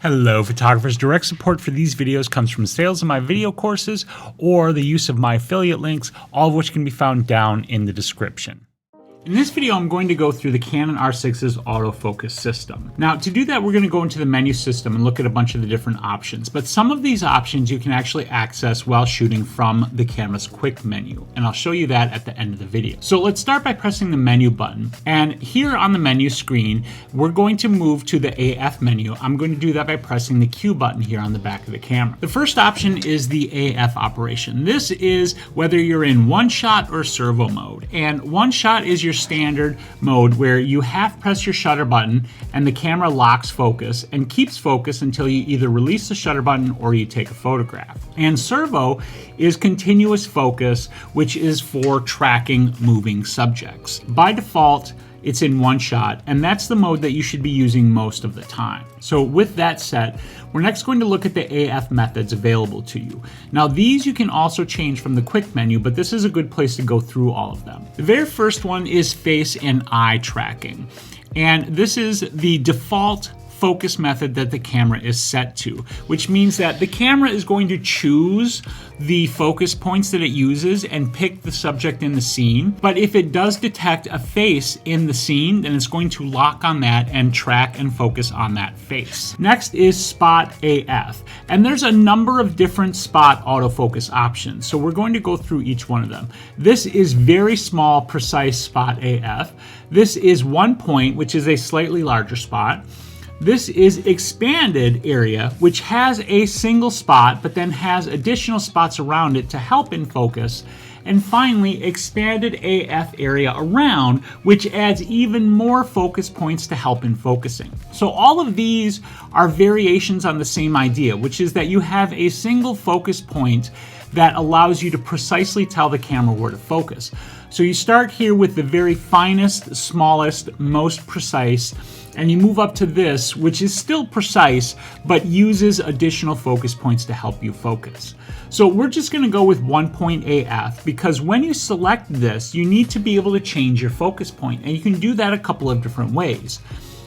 Hello photographers, direct support for these videos comes from sales of my video courses or the use of my affiliate links, all of which can be found down in the description. In this video, I'm going to go through the Canon R6's autofocus system. Now, to do that, we're going to go into the menu system and look at a bunch of the different options. But some of these options you can actually access while shooting from the camera's quick menu. And I'll show you that at the end of the video. So let's start by pressing the menu button. And here on the menu screen, we're going to move to the AF menu. I'm going to do that by pressing the Q button here on the back of the camera. The first option is the AF operation. This is whether you're in one shot or servo mode. And one shot is your standard mode where you half press your shutter button and the camera locks focus and keeps focus until you either release the shutter button or you take a photograph. And servo is continuous focus, which is for tracking moving subjects. By default, it's in one shot, and that's the mode that you should be using most of the time. So with that said, we're next going to look at the AF methods available to you. Now these you can also change from the quick menu, but this is a good place to go through all of them. The very first one is face and eye tracking. And this is the default focus method that the camera is set to, which means that the camera is going to choose the focus points that it uses and pick the subject in the scene. But if it does detect a face in the scene, then it's going to lock on that and track and focus on that face. Next is Spot AF. And there's a number of different spot autofocus options. So we're going to go through each one of them. This is very small, precise Spot AF. This is 1 point, which is a slightly larger spot. This is expanded area, which has a single spot, but then has additional spots around it to help in focus. And finally, expanded AF area around, which adds even more focus points to help in focusing. So all of these are variations on the same idea, which is that you have a single focus point that allows you to precisely tell the camera where to focus. So you start here with the very finest, smallest, most precise, and you move up to this, which is still precise, but uses additional focus points to help you focus. So we're just going to go with 1 point AF, because when you select this, you need to be able to change your focus point, and you can do that a couple of different ways.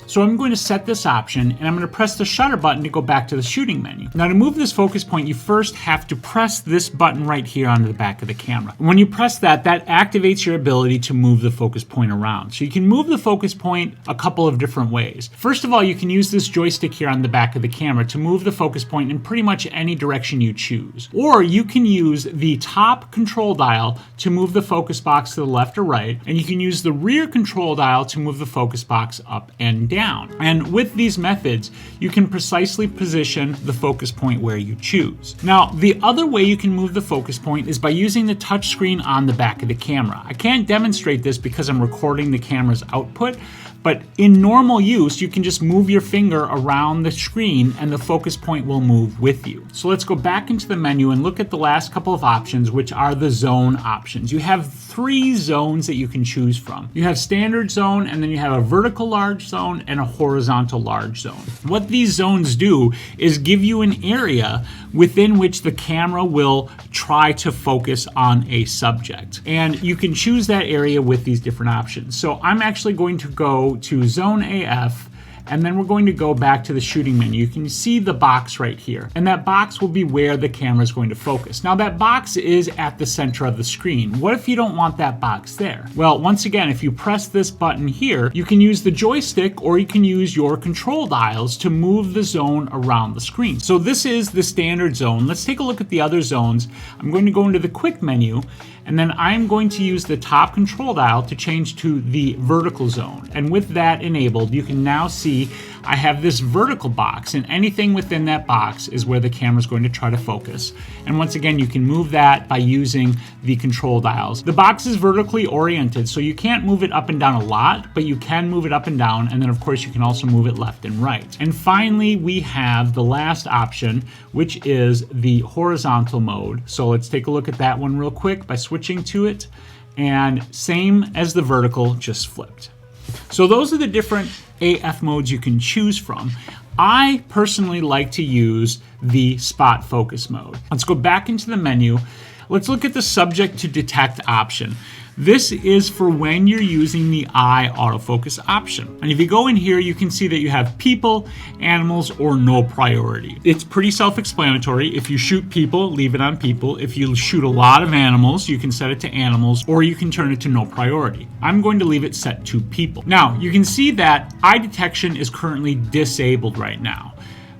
So I'm going to set this option, and I'm going to press the shutter button to go back to the shooting menu. Now to move this focus point, you first have to press this button right here on the back of the camera. When you press that, that activates your ability to move the focus point around. So you can move the focus point a couple of different ways. First of all, you can use this joystick here on the back of the camera to move the focus point in pretty much any direction you choose. Or you can use the top control dial to move the focus box to the left or right, and you can use the rear control dial to move the focus box up and down. And with these methods, you can precisely position the focus point where you choose. Now, the other way you can move the focus point is by using the touch screen on the back of the camera. I can't demonstrate this because I'm recording the camera's output, but in normal use, you can just move your finger around the screen and the focus point will move with you. So let's go back into the menu and look at the last couple of options, which are the zone options. You have 3 zones that you can choose from. You have standard zone, and then you have a vertical large zone and a horizontal large zone. What these zones do is give you an area within which the camera will try to focus on a subject. And you can choose that area with these different options. So I'm actually going to go to Zone AF, and then we're going to go back to the shooting menu. You can see the box right here, and that box will be where the camera is going to focus. Now that box is at the center of the screen. What if you don't want that box there? Well, once again, if you press this button here, you can use the joystick or you can use your control dials to move the zone around the screen. So this is the standard zone. Let's take a look at the other zones. I'm going to go into the quick menu, and then I'm going to use the top control dial to change to the vertical zone. And with that enabled, you can now see I have this vertical box, and anything within that box is where the camera is going to try to focus. And once again, you can move that by using the control dials. The box is vertically oriented, so you can't move it up and down a lot, but you can move it up and down, and then of course you can also move it left and right. And finally, we have the last option, which is the horizontal mode. So let's take a look at that one real quick by switching to it, and same as the vertical, just flipped. So those are the different AF modes you can choose from. I personally like to use the spot focus mode. Let's go back into the menu. Let's look at the subject to detect option. This is for when you're using the eye autofocus option. And if you go in here, you can see that you have people, animals, or no priority. It's pretty self-explanatory. If you shoot people, leave it on people. If you shoot a lot of animals, you can set it to animals, or you can turn it to no priority. I'm going to leave it set to people. Now, you can see that eye detection is currently disabled right now.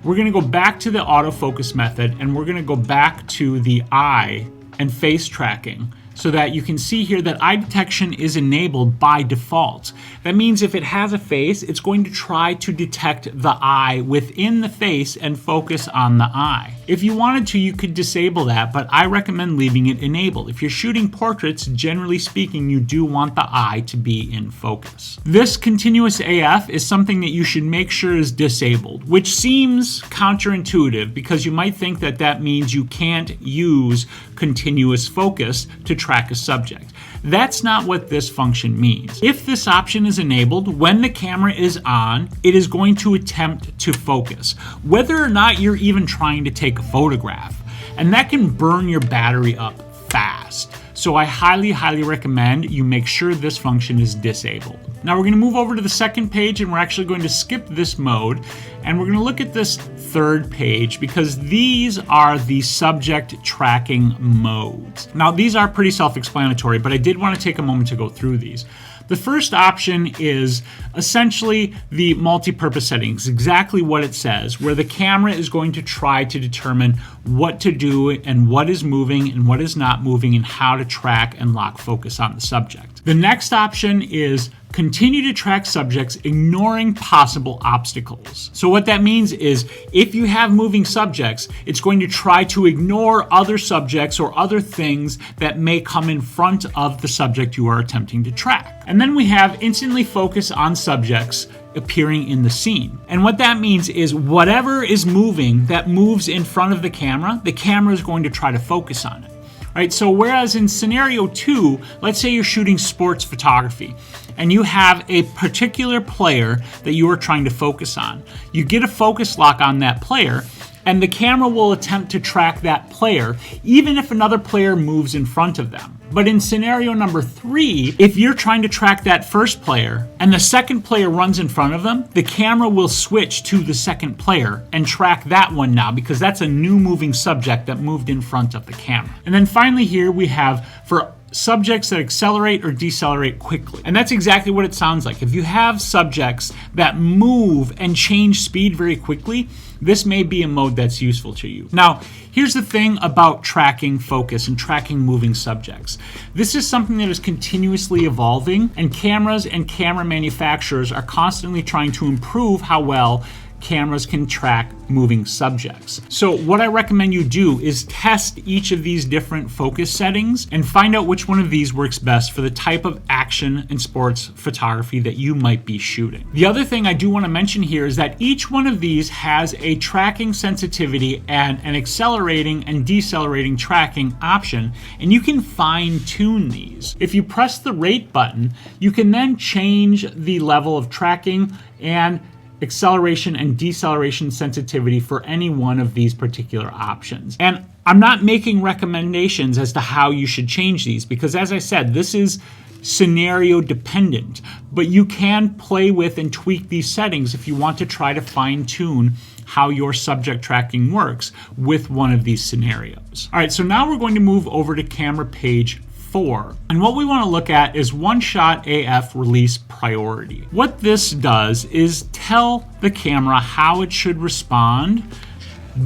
We're going to go back to the autofocus method, and we're going to go back to the eye and face tracking, so that you can see here that eye detection is enabled by default. That means if it has a face, it's going to try to detect the eye within the face and focus on the eye. If you wanted to, you could disable that, but I recommend leaving it enabled. If you're shooting portraits, generally speaking, you do want the eye to be in focus. This continuous AF is something that you should make sure is disabled, which seems counterintuitive because you might think that that means you can't use continuous focus to track a subject. That's not what this function means. If this option is enabled, when the camera is on, it is going to attempt to focus, whether or not you're even trying to take a photograph. And that can burn your battery up fast. So I highly recommend you make sure this function is disabled. Now we're going to move over to the second page, and we're actually going to skip this mode, and we're going to look at this third page because these are the subject tracking modes. Now these are pretty self-explanatory, but I did want to take a moment to go through these. The first option is essentially the multi-purpose settings, exactly what it says, where the camera is going to try to determine what to do and what is moving and what is not moving and how to track and lock focus on the subject. The next option is continue to track subjects, ignoring possible obstacles. So what that means is if you have moving subjects, it's going to try to ignore other subjects or other things that may come in front of the subject you are attempting to track. And then we have instantly focus on subjects appearing in the scene. And what that means is whatever is moving that moves in front of the camera is going to try to focus on it. Right, so whereas in scenario 2, let's say you're shooting sports photography and you have a particular player that you are trying to focus on. You get a focus lock on that player, and the camera will attempt to track that player even if another player moves in front of them. But in scenario number 3, if you're trying to track that first player and the second player runs in front of them, the camera will switch to the second player and track that one now because that's a new moving subject that moved in front of the camera. And then finally here we have for subjects that accelerate or decelerate quickly. And that's exactly what it sounds like. If you have subjects that move and change speed very quickly, this may be a mode that's useful to you. Now, here's the thing about tracking focus and tracking moving subjects. This is something that is continuously evolving, and cameras and camera manufacturers are constantly trying to improve how well cameras can track moving subjects. So what I recommend you do is test each of these different focus settings and find out which one of these works best for the type of action and sports photography that you might be shooting. The other thing I do want to mention here is that each one of these has a tracking sensitivity and an accelerating and decelerating tracking option, and you can fine tune these. If you press the rate button, you can then change the level of tracking and acceleration and deceleration sensitivity for any one of these particular options. And I'm not making recommendations as to how you should change these because, as I said, this is scenario dependent, but you can play with and tweak these settings if you want to try to fine tune how your subject tracking works with one of these scenarios. All right, so now we're going to move over to camera page 4. And what we want to look at is one-shot AF release priority. What this does is tell the camera how it should respond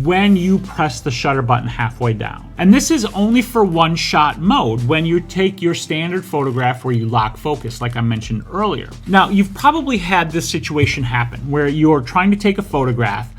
when you press the shutter button halfway down. And this is only for one-shot mode when you take your standard photograph where you lock focus, like I mentioned earlier. Now, you've probably had this situation happen where you're trying to take a photograph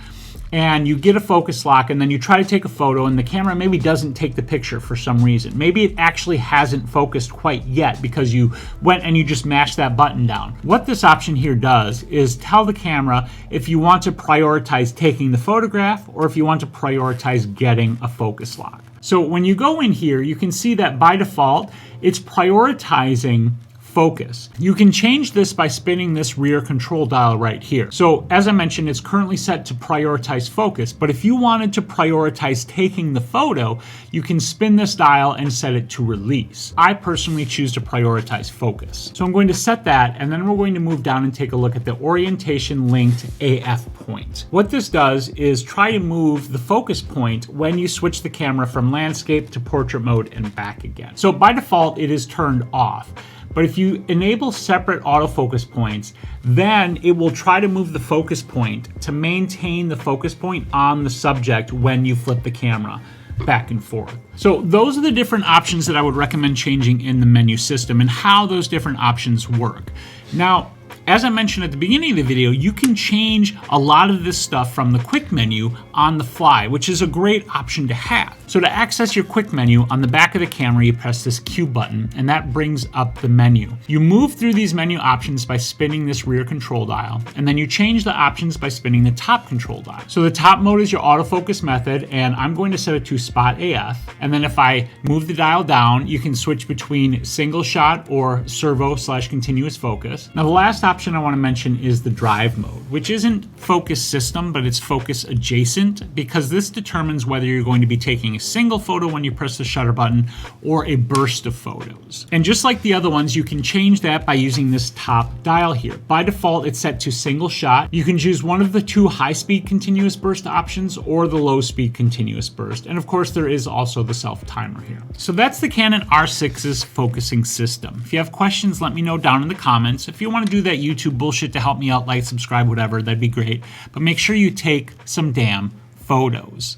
and you get a focus lock and then you try to take a photo and the camera maybe doesn't take the picture for some reason. Maybe it actually hasn't focused quite yet because you went and you just mashed that button down. What this option here does is tell the camera if you want to prioritize taking the photograph or if you want to prioritize getting a focus lock. So when you go in here, you can see that by default, it's prioritizing focus. You can change this by spinning this rear control dial right here. So as I mentioned, it's currently set to prioritize focus, but if you wanted to prioritize taking the photo, you can spin this dial and set it to release. I personally choose to prioritize focus. So I'm going to set that, and then we're going to move down and take a look at the orientation linked AF point. What this does is try to move the focus point when you switch the camera from landscape to portrait mode and back again. So by default, it is turned off. But if you enable separate autofocus points, then it will try to move the focus point to maintain the focus point on the subject when you flip the camera back and forth. So those are the different options that I would recommend changing in the menu system and how those different options work. Now, as I mentioned at the beginning of the video, you can change a lot of this stuff from the quick menu on the fly, which is a great option to have. So to access your quick menu, on the back of the camera, you press this Q button, and that brings up the menu. You move through these menu options by spinning this rear control dial, and then you change the options by spinning the top control dial. So the top mode is your autofocus method, and I'm going to set it to spot AF. And then if I move the dial down, you can switch between single shot or servo/continuous focus. Now the last option I want to mention is the drive mode, which isn't focus system, but it's focus adjacent, because this determines whether you're going to be taking a single photo when you press the shutter button or a burst of photos. And just like the other ones, you can change that by using this top dial here. By default, it's set to single shot. You can choose one of the two high-speed continuous burst options or the low-speed continuous burst. And of course, there is also the self-timer here. So that's the Canon R6's focusing system. If you have questions, let me know down in the comments. If you want to do that YouTube bullshit to help me out, like, subscribe, whatever, that'd be great. But make sure you take some damn photos.